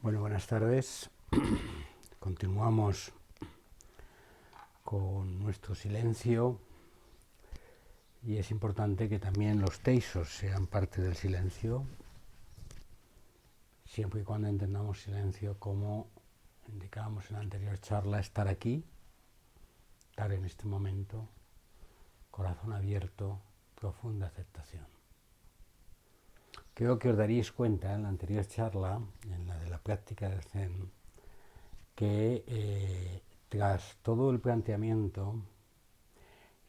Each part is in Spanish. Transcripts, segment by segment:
Bueno, buenas tardes. Continuamos con nuestro silencio y es importante que también los teisos sean parte del silencio, siempre y cuando entendamos silencio como indicábamos en la anterior charla, estar aquí, estar en este momento, corazón abierto, profunda aceptación. Creo que os daríais cuenta en la anterior charla, en la de la práctica del Zen, que tras todo el planteamiento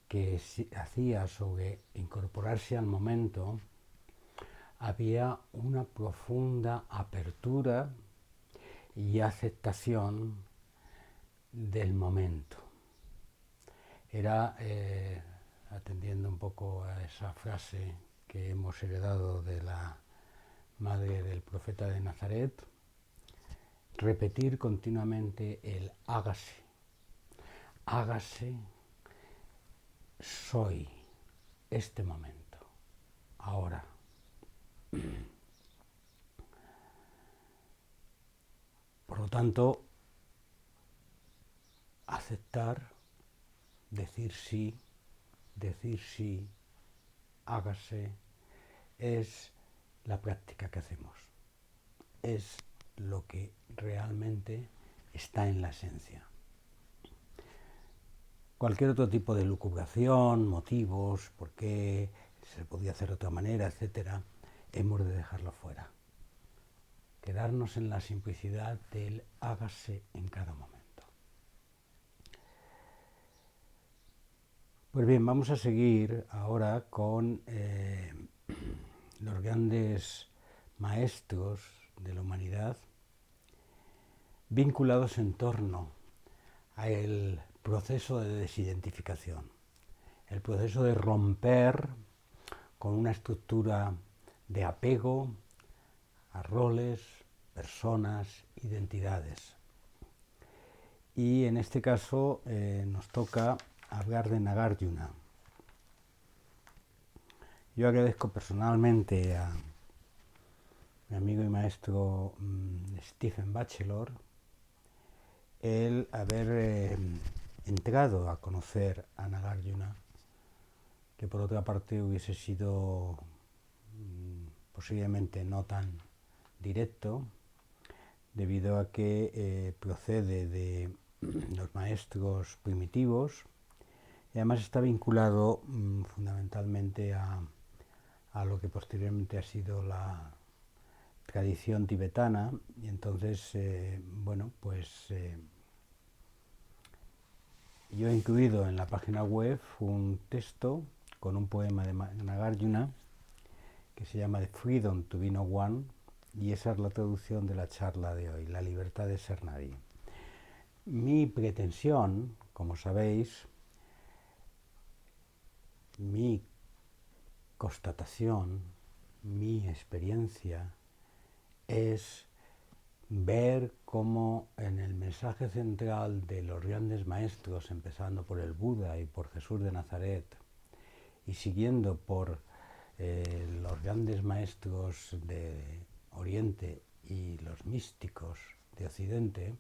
que hacía sobre incorporarse al momento, había una profunda apertura y aceptación del momento. Era, atendiendo un poco a esa frase que hemos heredado de la madre del profeta de Nazaret, repetir continuamente el hágase. Hágase, soy este momento, ahora. Por lo tanto, aceptar, decir sí, hágase, es la práctica que hacemos. Es lo que realmente está en la esencia. Cualquier otro tipo de lucubración, motivos, por qué se podía hacer de otra manera, etcétera, hemos de dejarlo fuera. Quedarnos en la simplicidad del hágase en cada momento. Pues bien, vamos a seguir ahora con los grandes maestros de la humanidad vinculados en torno al proceso de desidentificación, el proceso de romper con una estructura de apego a roles, personas, identidades. Y en este caso nos toca hablar de Nagarjuna. Yo agradezco personalmente a mi amigo y maestro Stephen Batchelor el haber entrado a conocer a Nagarjuna, que por otra parte hubiese sido posiblemente no tan directo, debido a que procede de los maestros primitivos y además está vinculado fundamentalmente a lo que posteriormente ha sido la tradición tibetana, y entonces, yo he incluido en la página web un texto con un poema de Nagarjuna que se llama The Freedom to be No One, y esa es la traducción de la charla de hoy, la libertad de ser nadie. Mi pretensión, como sabéis, mi constatación, mi experiencia es ver cómo en el mensaje central de los grandes maestros, empezando por el Buda y por Jesús de Nazaret, y siguiendo por los grandes maestros de Oriente y los místicos de Occidente,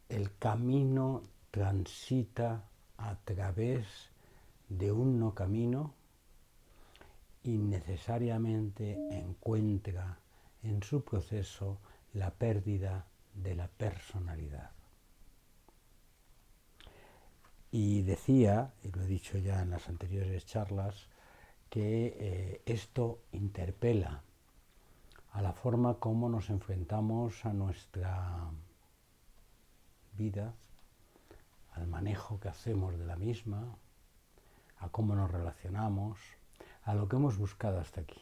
el camino transita a través de un no camino y necesariamente encuentra en su proceso la pérdida de la personalidad. Y decía, y lo he dicho ya en las anteriores charlas, que esto interpela a la forma como nos enfrentamos a nuestra vida, al manejo que hacemos de la misma, a cómo nos relacionamos, a lo que hemos buscado hasta aquí.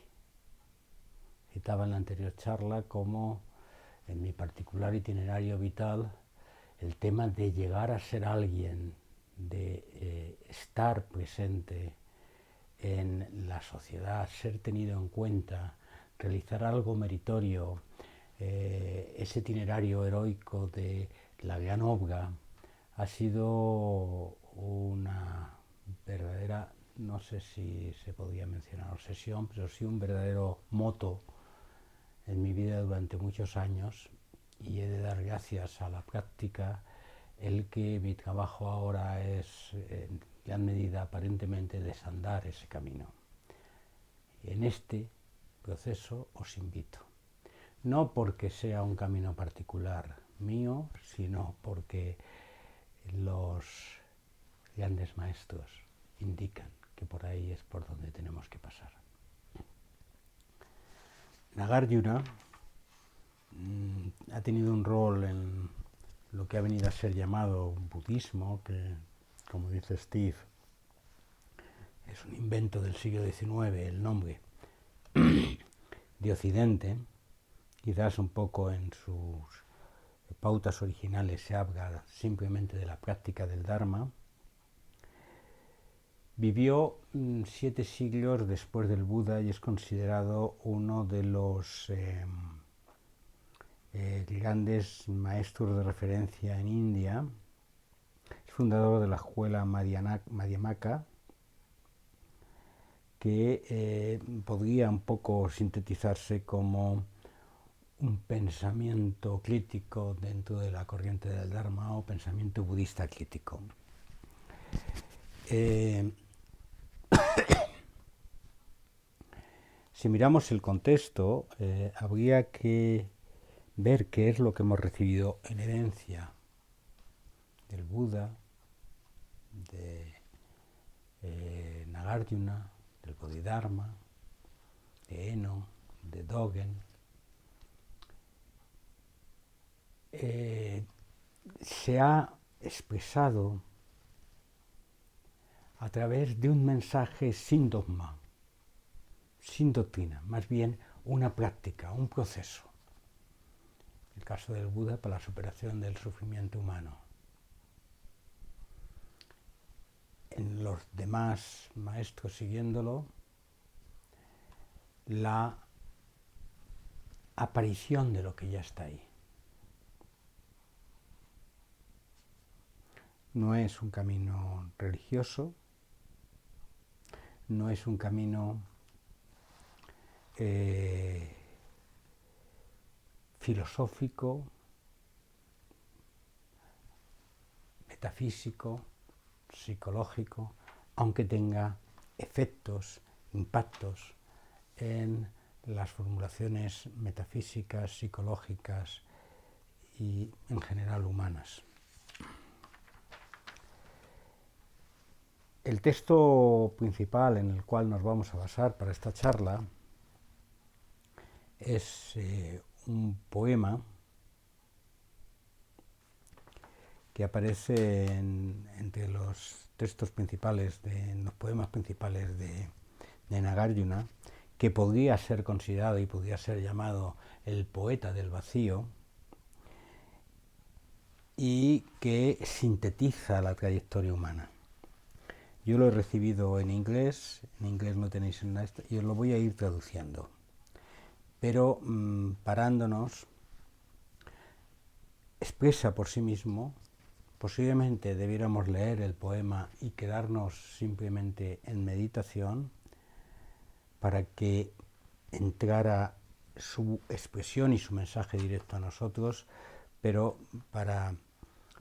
Citaba en la anterior charla como en mi particular itinerario vital el tema de llegar a ser alguien, de estar presente en la sociedad, ser tenido en cuenta, realizar algo meritorio, ese itinerario heroico de la gran obra ha sido una verdadera, no sé si se podía mencionar obsesión, pero sí un verdadero moto en mi vida durante muchos años y he de dar gracias a la práctica el que mi trabajo ahora es, en gran medida, aparentemente, desandar ese camino. Y en este proceso os invito, no porque sea un camino particular mío, sino porque los grandes maestros indican que por ahí es por donde tenemos que pasar. Nagarjuna ha tenido un rol en lo que ha venido a ser llamado budismo, que, como dice Steve, es un invento del siglo XIX, el nombre de Occidente. Quizás un poco en sus pautas originales se habla simplemente de la práctica del Dharma. Vivió 7 siglos después del Buda y es considerado uno de los grandes maestros de referencia en India. Es fundador de la escuela Madhyamaka, que podría un poco sintetizarse como un pensamiento crítico dentro de la corriente del Dharma o pensamiento budista crítico. Si miramos el contexto, habría que ver qué es lo que hemos recibido en herencia del Buda, de Nagarjuna, del Bodhidharma, de Eno, de Dogen. Se ha expresado a través de un mensaje sin dogma, sin doctrina, más bien una práctica, un proceso. El caso del Buda para la superación del sufrimiento humano. En los demás maestros siguiéndolo, la aparición de lo que ya está ahí. No es un camino religioso, no es un camino filosófico, metafísico, psicológico, aunque tenga efectos, impactos en las formulaciones metafísicas, psicológicas y en general humanas. El texto principal en el cual nos vamos a basar para esta charla es un poema que aparece entre los textos principales, los poemas principales de Nagarjuna, que podría ser considerado y podría ser llamado el poeta del vacío, y que sintetiza la trayectoria humana. Yo lo he recibido en inglés no tenéis en esta, y os lo voy a ir traduciendo. Pero parándonos, expresa por sí mismo. Posiblemente debiéramos leer el poema y quedarnos simplemente en meditación para que entrara su expresión y su mensaje directo a nosotros, pero para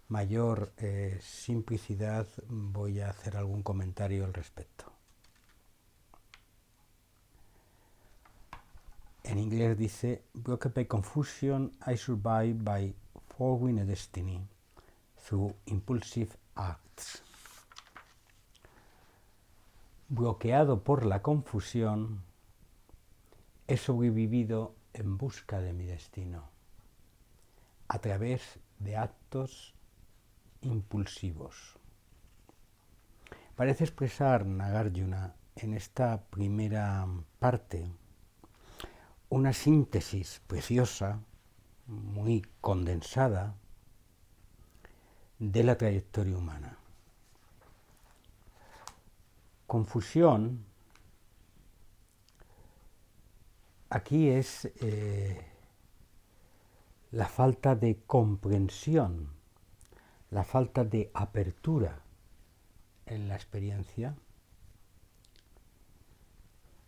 mayor simplicidad voy a hacer algún comentario al respecto. En inglés dice: "Broken by confusion, I survive by following a destiny through impulsive acts". Bloqueado por la confusión, he sobrevivido en busca de mi destino, a través de actos impulsivos. Parece expresar Nagarjuna en esta primera parte una síntesis preciosa, muy condensada, de la trayectoria humana. Confusión aquí es la falta de comprensión, la falta de apertura en la experiencia.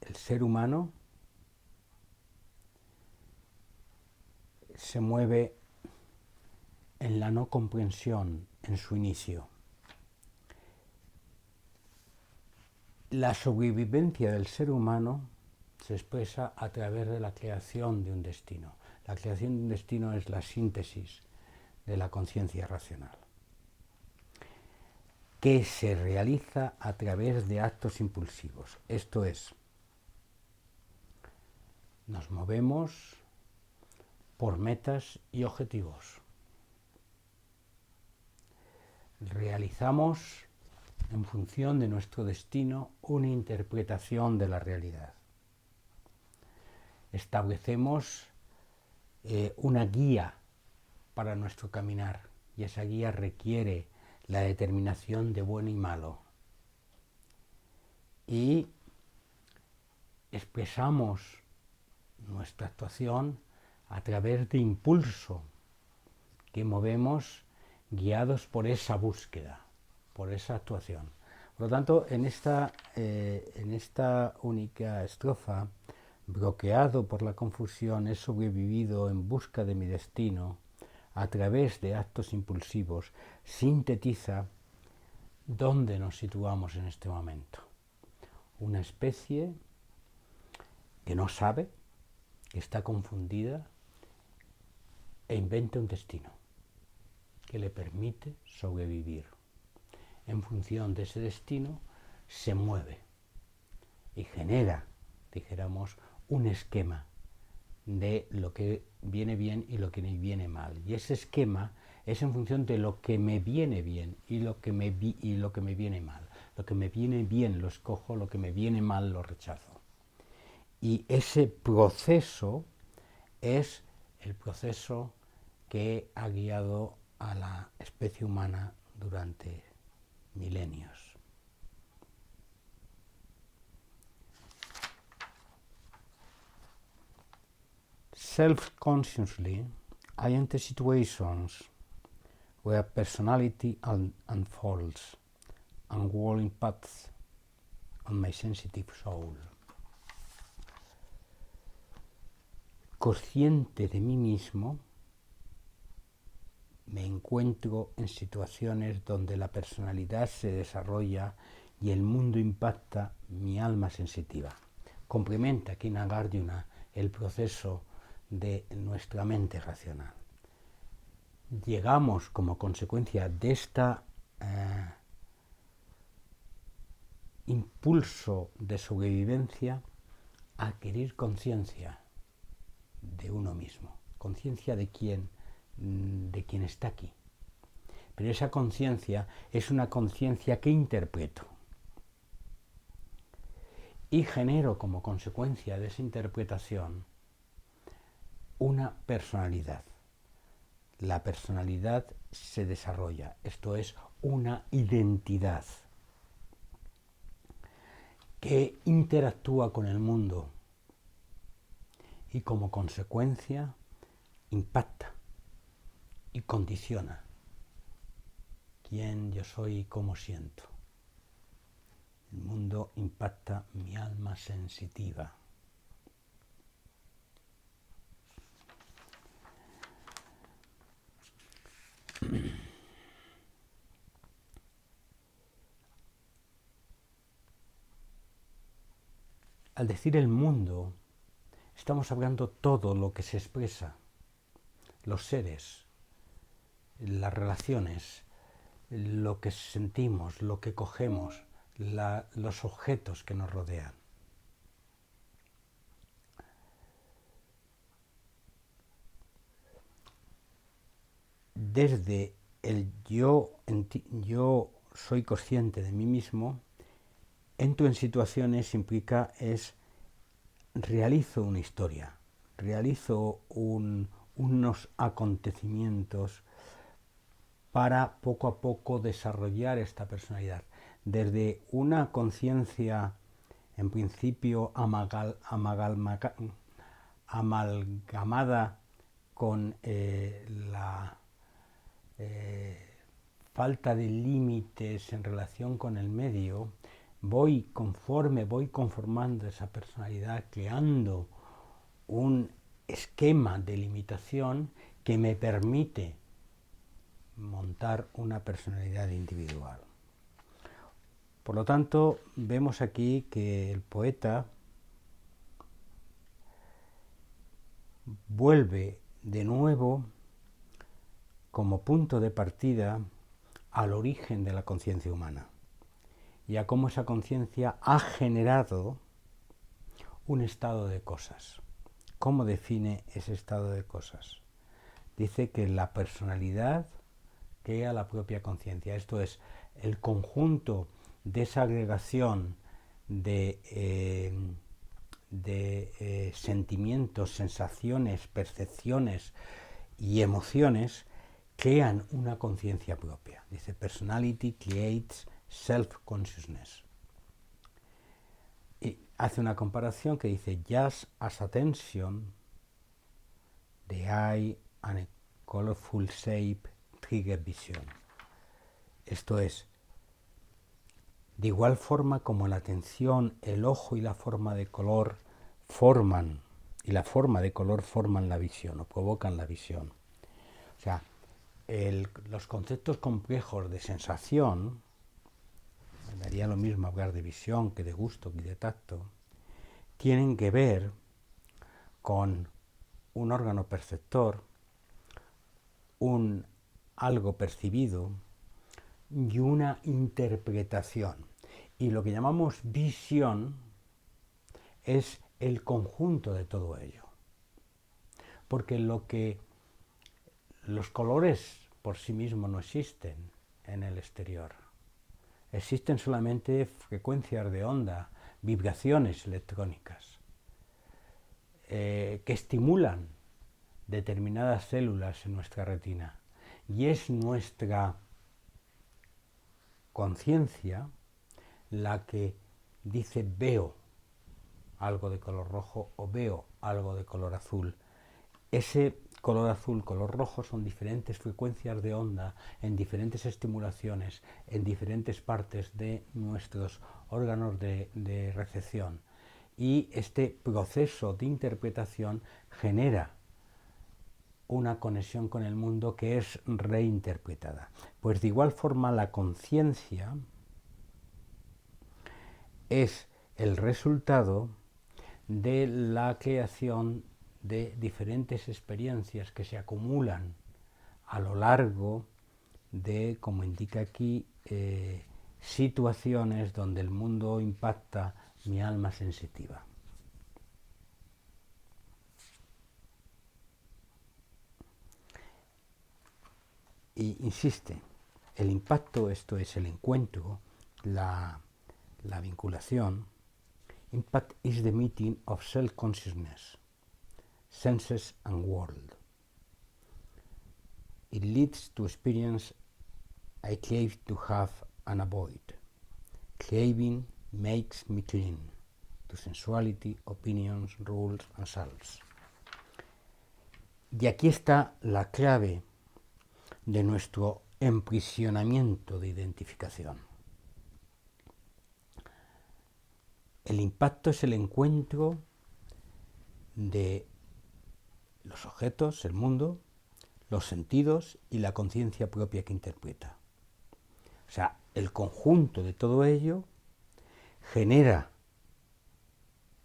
El ser humano se mueve en la no comprensión en su inicio. La sobrevivencia del ser humano se expresa a través de la creación de un destino. La creación de un destino es la síntesis de la conciencia racional, que se realiza a través de actos impulsivos. Esto es, nos movemos por metas y objetivos. Realizamos, en función de nuestro destino, una interpretación de la realidad. Establecemos una guía para nuestro caminar, y esa guía requiere la determinación de bueno y malo. Y expresamos nuestra actuación a través de impulso que movemos guiados por esa búsqueda, por esa actuación. Por lo tanto, en esta única estrofa, bloqueado por la confusión, he sobrevivido en busca de mi destino, a través de actos impulsivos, sintetiza dónde nos situamos en este momento. Una especie que no sabe, que está confundida e inventa un destino que le permite sobrevivir. En función de ese destino se mueve y genera, dijéramos, un esquema de lo que viene bien y lo que me viene mal. Y ese esquema es en función de lo que me viene bien y lo que me viene mal. Lo que me viene bien lo escojo, lo que me viene mal lo rechazo. Y ese proceso es el proceso que ha guiado a la especie humana durante milenios. Self-consciously, I enter situations where personality unfolds, unwilling paths on my sensitive soul. Consciente de mí mismo, me encuentro en situaciones donde la personalidad se desarrolla y el mundo impacta mi alma sensitiva. Complementa aquí Nagarjuna el proceso de nuestra mente racional. Llegamos como consecuencia de este impulso de sobrevivencia a adquirir conciencia de uno mismo, conciencia de quién está aquí. Pero esa conciencia es una conciencia que interpreto y genero como consecuencia de esa interpretación una personalidad. La personalidad se desarrolla, esto es una identidad que interactúa con el mundo y como consecuencia impacta y condiciona quién yo soy y cómo siento. El mundo impacta mi alma sensitiva. Al decir el mundo, estamos hablando todo lo que se expresa, los seres, las relaciones, lo que sentimos, lo que cogemos, los objetos que nos rodean. Desde el yo soy consciente de mí mismo, entro en situaciones implica realizo una historia, realizo unos acontecimientos para poco a poco desarrollar esta personalidad. Desde una conciencia, en principio, amalgamada con la falta de límites en relación con el medio, conforme voy conformando esa personalidad, creando un esquema de limitación que me permite montar una personalidad individual. Por lo tanto, vemos aquí que el poeta vuelve de nuevo como punto de partida al origen de la conciencia humana y a cómo esa conciencia ha generado un estado de cosas. ¿Cómo define ese estado de cosas? Dice que la personalidad crea la propia conciencia, esto es, el conjunto de esa agregación de sentimientos, sensaciones, percepciones y emociones crean una conciencia propia. Dice, personality creates self-consciousness. Y hace una comparación que dice, just as attention, the eye and a colorful shape trigger vision. Esto es, de igual forma como la atención, el ojo y la forma de color forman la visión o provocan la visión. O sea, los conceptos complejos de sensación, me daría lo mismo hablar de visión que de gusto que de tacto, tienen que ver con un órgano perceptor, un algo percibido y una interpretación. Y lo que llamamos visión es el conjunto de todo ello. Porque los colores por sí mismos no existen en el exterior. Existen solamente frecuencias de onda, vibraciones electrónicas, que estimulan determinadas células en nuestra retina. Y es nuestra conciencia la que dice veo algo de color rojo o veo algo de color azul. Ese color azul, color rojo son diferentes frecuencias de onda en diferentes estimulaciones, en diferentes partes de nuestros órganos de recepción. Y este proceso de interpretación genera una conexión con el mundo que es reinterpretada. Pues de igual forma la conciencia es el resultado de la creación de diferentes experiencias que se acumulan a lo largo de, como indica aquí, situaciones donde el mundo impacta mi alma sensitiva. Y insiste, el impacto, esto es el encuentro, la vinculación. Impact is the meeting of self-consciousness, senses and world. It leads to experience I crave to have and avoid. Craving makes me cling to sensuality, opinions, rules and selves. Y aquí está la clave de nuestro emprisionamiento de identificación. El impacto es el encuentro de los objetos, el mundo, los sentidos y la conciencia propia que interpreta. O sea, el conjunto de todo ello genera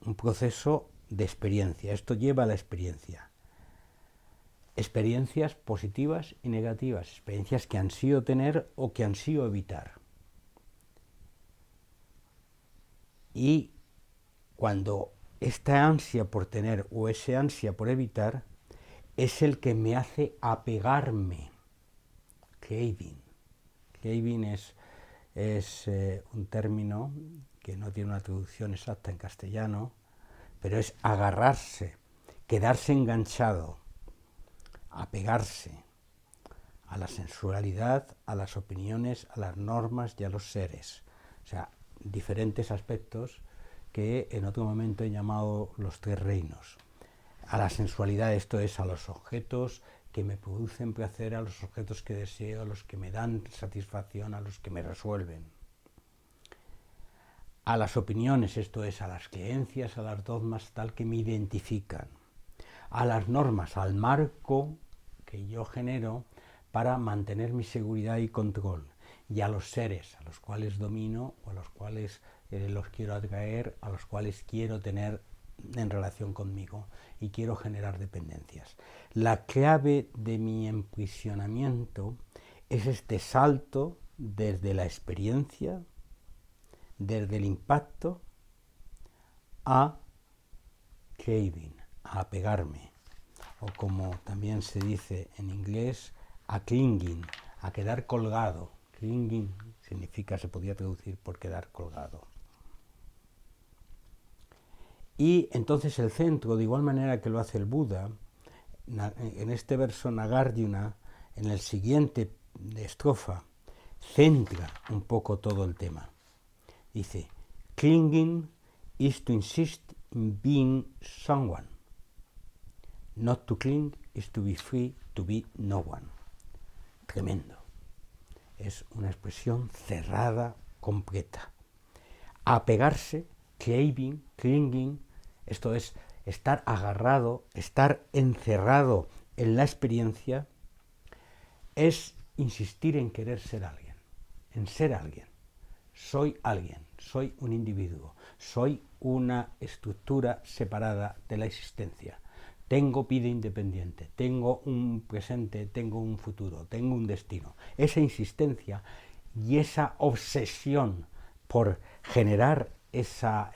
un proceso de experiencia. Esto lleva a la experiencia. Experiencias positivas y negativas, experiencias que ansío tener o que ansío evitar. Y cuando esta ansia por tener o ese ansia por evitar es el que me hace apegarme. Craving. Craving es un término que no tiene una traducción exacta en castellano, pero es agarrarse, quedarse enganchado, apegarse a la sensualidad, a las opiniones, a las normas y a los seres. O sea, diferentes aspectos que en otro momento he llamado los tres reinos. A la sensualidad, esto es, a los objetos que me producen placer, a los objetos que deseo, a los que me dan satisfacción, a los que me resuelven. A las opiniones, esto es, a las creencias, a las dogmas, tal que me identifican. a las normas, al marco que yo genero para mantener mi seguridad y control, y a los seres a los cuales domino o a los cuales los quiero atraer, a los cuales quiero tener en relación conmigo y quiero generar dependencias. La clave de mi enprisionamiento es este salto desde la experiencia, desde el impacto, a craving, a apegarme, o como también se dice en inglés, a clinging, a quedar colgado. Clinging significa, se podría traducir por quedar colgado. Y entonces el centro, de igual manera que lo hace el Buda, en este verso Nagarjuna, en el siguiente estrofa, centra un poco todo el tema. Dice, clinging is to insist in being someone. Not to cling is to be free to be no one. Tremendo. Es una expresión cerrada, completa. Apegarse, claving, clinging, esto es estar agarrado, estar encerrado en la experiencia, es insistir en querer ser alguien, en ser alguien. Soy alguien, soy un individuo, soy una estructura separada de la existencia. Tengo vida independiente, tengo un presente, tengo un futuro, tengo un destino. Esa insistencia y esa obsesión por generar esa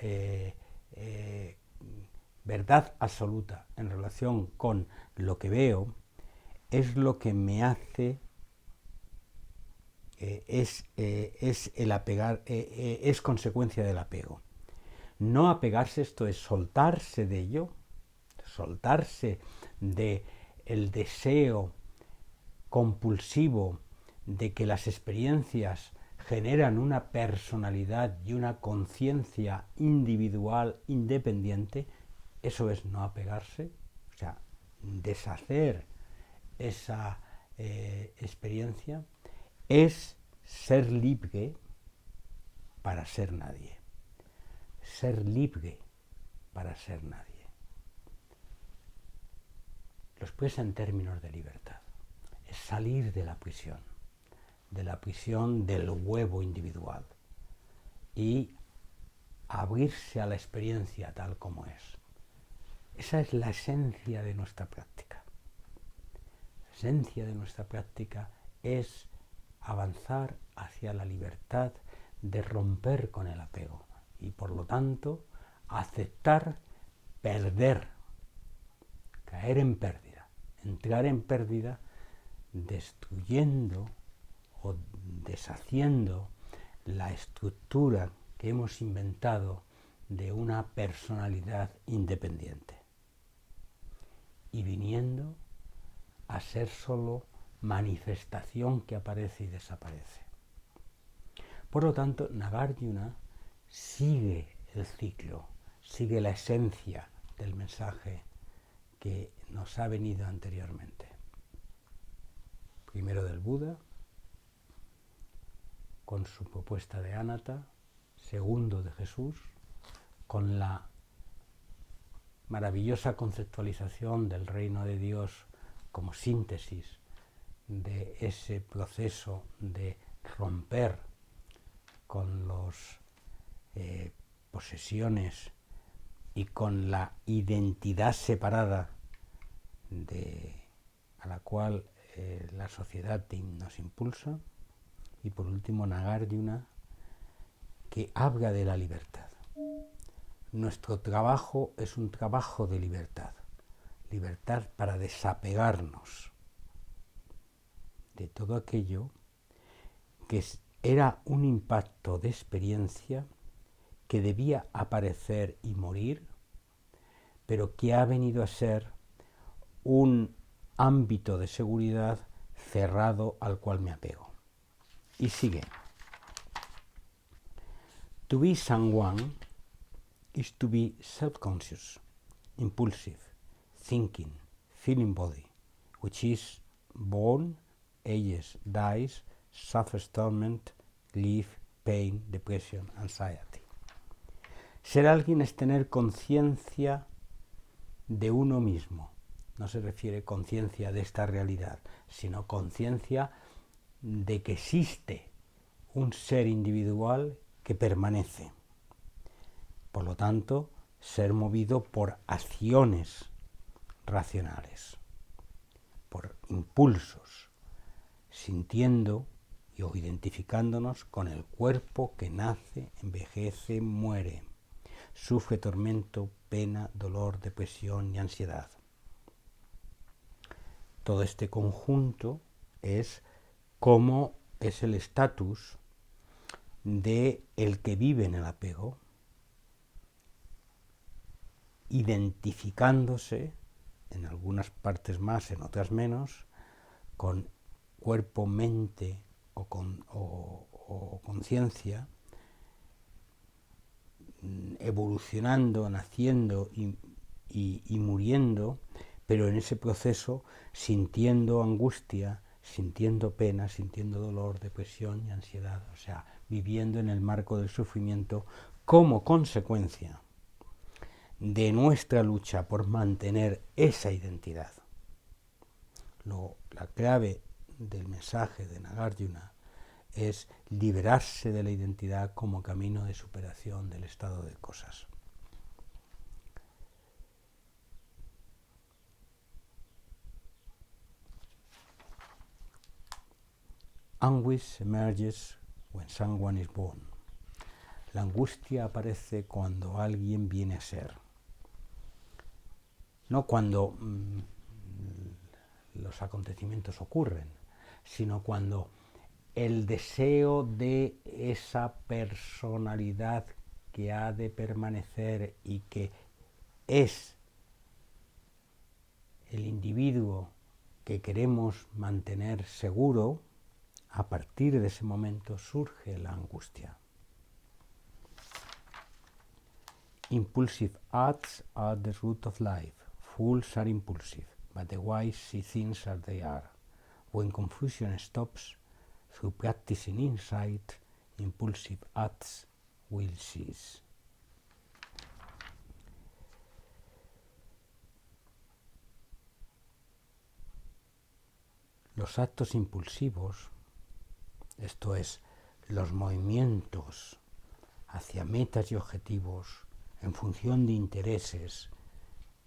verdad absoluta en relación con lo que veo es lo que me hace, es el apegar, es consecuencia del apego. No apegarse, esto es soltarse de ello, soltarse de el deseo compulsivo de que las experiencias generan una personalidad y una conciencia individual independiente, eso es no apegarse, o sea, deshacer esa experiencia, es ser libre para ser nadie. Ser libre para ser nadie. Lo expresa en términos de libertad. Es salir de la prisión del huevo individual y abrirse a la experiencia tal como es. Esa es la esencia de nuestra práctica. La esencia de nuestra práctica es avanzar hacia la libertad de romper con el apego y por lo tanto aceptar perder, caer en pérdida, entrar en pérdida destruyendo o deshaciendo la estructura que hemos inventado de una personalidad independiente y viniendo a ser solo manifestación que aparece y desaparece. Por lo tanto, Nagarjuna sigue el ciclo, sigue la esencia del mensaje que nos ha venido anteriormente. Primero del Buda, con su propuesta de Anatta, segundo de Jesús, con la maravillosa conceptualización del reino de Dios como síntesis de ese proceso de romper con las posesiones y con la identidad separada a la cual la sociedad nos impulsa, y por último Nagarjuna, que habla de la libertad. Nuestro trabajo es un trabajo de libertad, libertad para desapegarnos de todo aquello que era un impacto de experiencia que debía aparecer y morir, pero que ha venido a ser un ámbito de seguridad cerrado al cual me apego. Y sigue. To be someone is to be self-conscious, impulsive, thinking, feeling body, which is born, ages, dies, suffers torment, grief, pain, depression, anxiety. Ser alguien es tener conciencia de uno mismo, no se refiere conciencia de esta realidad, sino conciencia de que existe un ser individual que permanece. Por lo tanto, ser movido por acciones racionales, por impulsos, sintiendo o identificándonos con el cuerpo que nace, envejece, muere, sufre tormento, pena, dolor, depresión y ansiedad. Todo este conjunto es cómo es el estatus de el que vive en el apego, identificándose, en algunas partes más, en otras menos, con cuerpo, mente o conciencia, evolucionando, naciendo y muriendo, pero en ese proceso sintiendo angustia, sintiendo pena, sintiendo dolor, depresión y ansiedad, o sea, viviendo en el marco del sufrimiento como consecuencia de nuestra lucha por mantener esa identidad. La clave del mensaje de Nagarjuna es liberarse de la identidad como camino de superación del estado de cosas. Anguish emerges when someone is born. La angustia aparece cuando alguien viene a ser. No cuando los acontecimientos ocurren, sino cuando el deseo de esa personalidad que ha de permanecer y que es el individuo que queremos mantener seguro, a partir de ese momento surge la angustia. Impulsive acts are the root of life. Fools are impulsive, but the wise see things as they are. When confusion stops, through practicing insight, impulsive acts will cease. Los actos impulsivos, esto es, los movimientos hacia metas y objetivos en función de intereses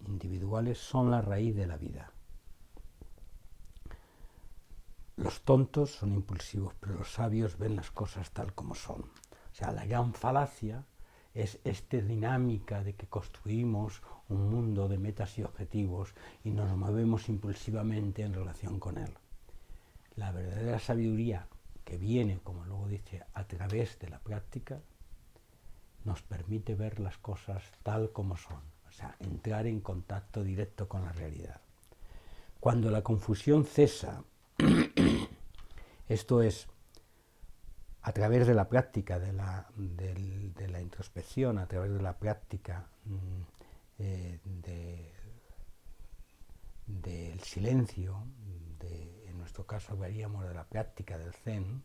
individuales, son la raíz de la vida. Los tontos son impulsivos, pero los sabios ven las cosas tal como son. O sea, la gran falacia es esta dinámica de que construimos un mundo de metas y objetivos y nos movemos impulsivamente en relación con él. La verdadera sabiduría que viene, como luego dice, a través de la práctica, nos permite ver las cosas tal como son, o sea, entrar en contacto directo con la realidad. Cuando la confusión cesa, esto es, a través de la práctica de la introspección, a través de la práctica del silencio, en nuestro caso hablaríamos de la práctica del Zen,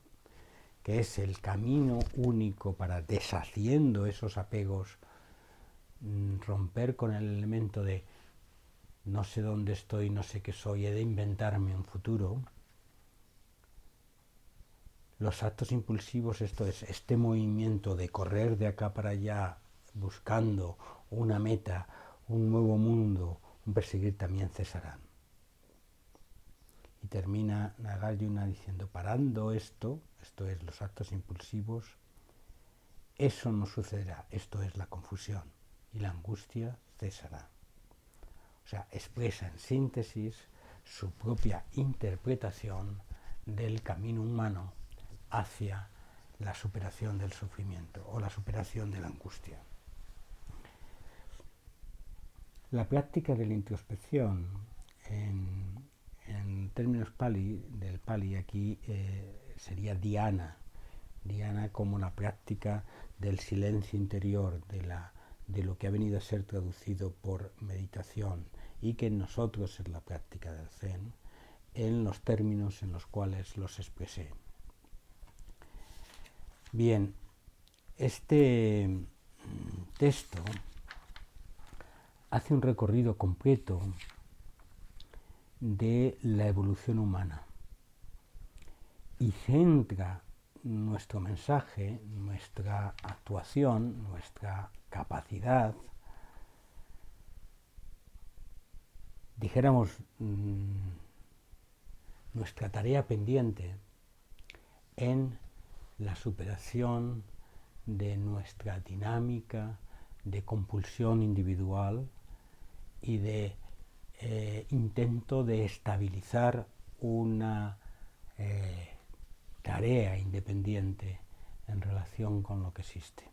que es el camino único para, deshaciendo esos apegos, romper con el elemento de no sé dónde estoy, no sé qué soy, he de inventarme un futuro. Los actos impulsivos, esto es, este movimiento de correr de acá para allá buscando una meta, un nuevo mundo, un perseguir, también cesarán. Y termina Nagarjuna diciendo, parando esto es, los actos impulsivos, eso no sucederá, esto es la confusión, y la angustia cesará. O sea, expresa en síntesis su propia interpretación del camino humano hacia la superación del sufrimiento o la superación de la angustia. La práctica de la introspección, en términos del Pali, aquí sería dhyana. Dhyana como la práctica del silencio interior, de lo que ha venido a ser traducido por meditación, y que en nosotros es la práctica del Zen, en los términos en los cuales los expresé. Bien, este texto hace un recorrido completo de la evolución humana y centra nuestro mensaje, nuestra actuación, nuestra capacidad, dijéramos, nuestra tarea pendiente en la superación de nuestra dinámica de compulsión individual y de intento de estabilizar una tarea independiente en relación con lo que existe.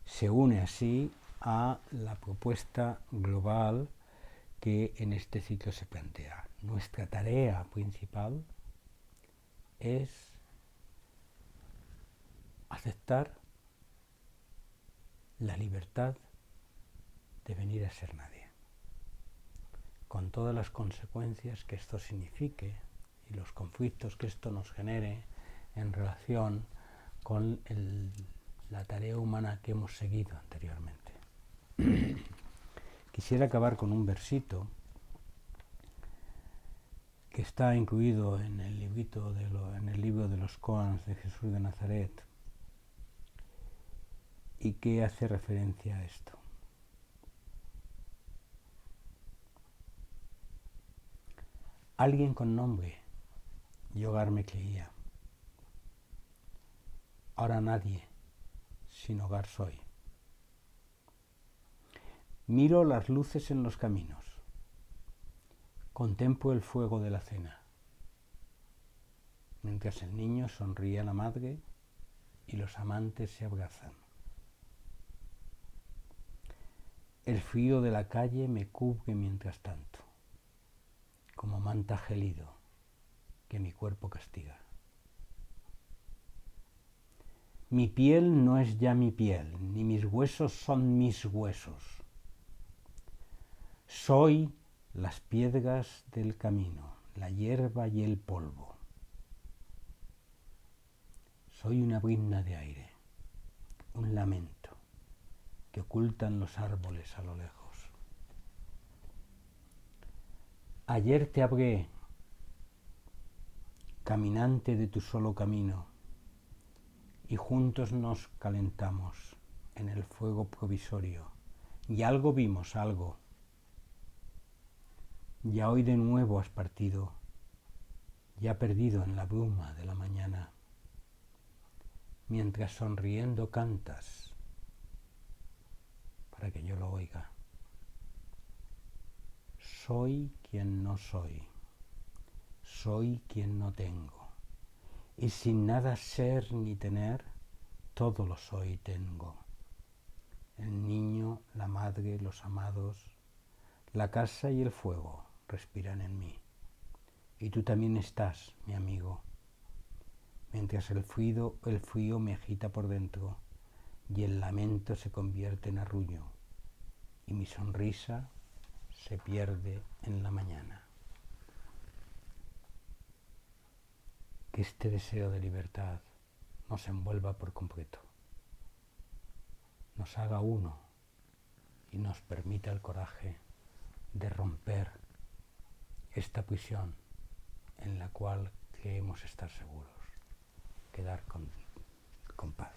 Se une así a la propuesta global que en este ciclo se plantea. Nuestra tarea principal es aceptar la libertad de venir a ser nadie, con todas las consecuencias que esto signifique y los conflictos que esto nos genere en relación con la tarea humana que hemos seguido anteriormente. Quisiera acabar con un versito que está incluido en el libro de los koans de Jesús de Nazaret y que hace referencia a esto. Alguien con nombre y hogar me creía. Ahora nadie sin hogar soy. Miro las luces en los caminos. Contemplo el fuego de la cena. Mientras el niño sonríe a la madre y los amantes se abrazan. El frío de la calle me cubre mientras tanto, como manta gélido que mi cuerpo castiga. Mi piel no es ya mi piel, ni mis huesos son mis huesos. Soy las piedras del camino, la hierba y el polvo. Soy una brizna de aire, un lamento que ocultan los árboles a lo lejos. Ayer te hablé, caminante de tu solo camino, y juntos nos calentamos en el fuego provisorio, y algo vimos, algo. Ya hoy de nuevo has partido, ya perdido en la bruma de la mañana, mientras sonriendo cantas para que yo lo oiga. Soy quien no soy, soy quien no tengo, y sin nada ser ni tener, todo lo soy y tengo. El niño, la madre, los amados, la casa y el fuego respiran en mí. Y tú también estás, mi amigo, mientras el frío me agita por dentro y el lamento se convierte en arrullo y mi sonrisa se pierde en la mañana. Que este deseo de libertad nos envuelva por completo, nos haga uno y nos permita el coraje de romper esta prisión en la cual creemos estar seguros, quedar con paz.